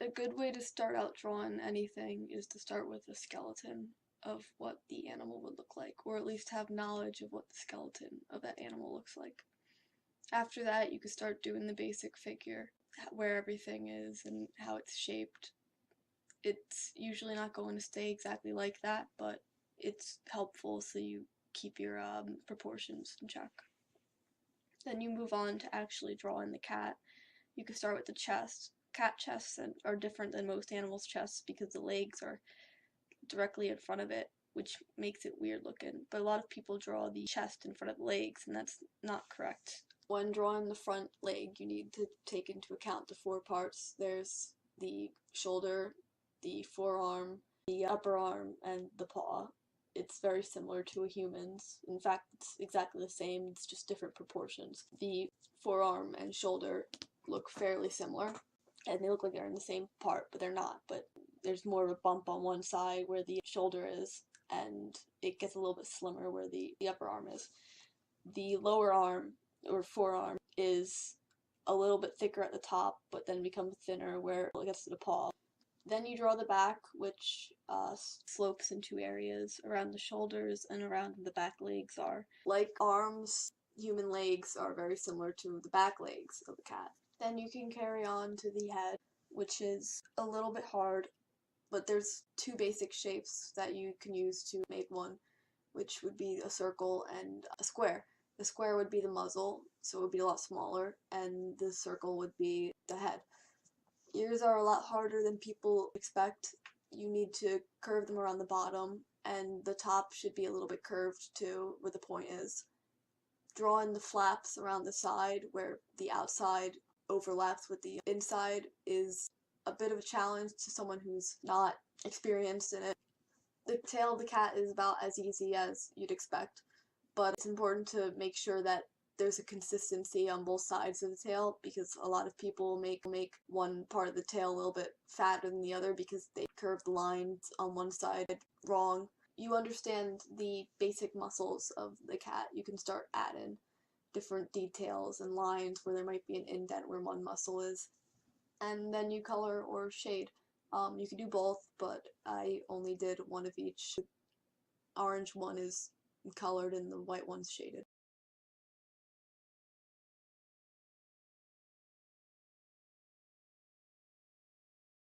A good way to start out drawing anything is to start with a skeleton of what the animal would look like, or at least have knowledge of what the skeleton of that animal looks like. After that, you can start doing the basic figure, where everything is and how it's shaped. It's usually not going to stay exactly like that, but it's helpful so you keep your proportions in check. Then you move on to actually drawing the cat. You can start with the chest. Cat chests are different than most animals' chests because the legs are directly in front of it, which makes it weird looking. But a lot of people draw the chest in front of the legs, and that's not correct. When drawing the front leg, you need to take into account the four parts. There's the shoulder, the forearm, the upper arm, and the paw. It's very similar to a human's. In fact, it's exactly the same, it's just different proportions. The forearm and shoulder look fairly similar, and they look like they're in the same part, but they're not. But there's more of a bump on one side where the shoulder is, and it gets a little bit slimmer where the upper arm is. The lower arm, or forearm, is a little bit thicker at the top, but then becomes thinner where it gets to the paw. Then you draw the back, which slopes in two areas, around the shoulders and around where the back legs are. Like arms, human legs are very similar to the back legs of the cat. Then you can carry on to the head, which is a little bit hard, but there's two basic shapes that you can use to make one, which would be a circle and a square. The square would be the muzzle, so it would be a lot smaller, and the circle would be the head. Ears are a lot harder than people expect. You need to curve them around the bottom, and the top should be a little bit curved too, where the point is. Drawing the flaps around the side, where the outside overlaps with the inside, is a bit of a challenge to someone who's not experienced in it. The tail of the cat is about as easy as you'd expect, but it's important to make sure that there's a consistency on both sides of the tail, because a lot of people make one part of the tail a little bit fatter than the other because they curve the lines on one side wrong. You understand the basic muscles of the cat, you can start adding different details and lines where there might be an indent where one muscle is. And then you color or shade. You can do both, but I only did one of each. The orange one is colored and the white one's shaded.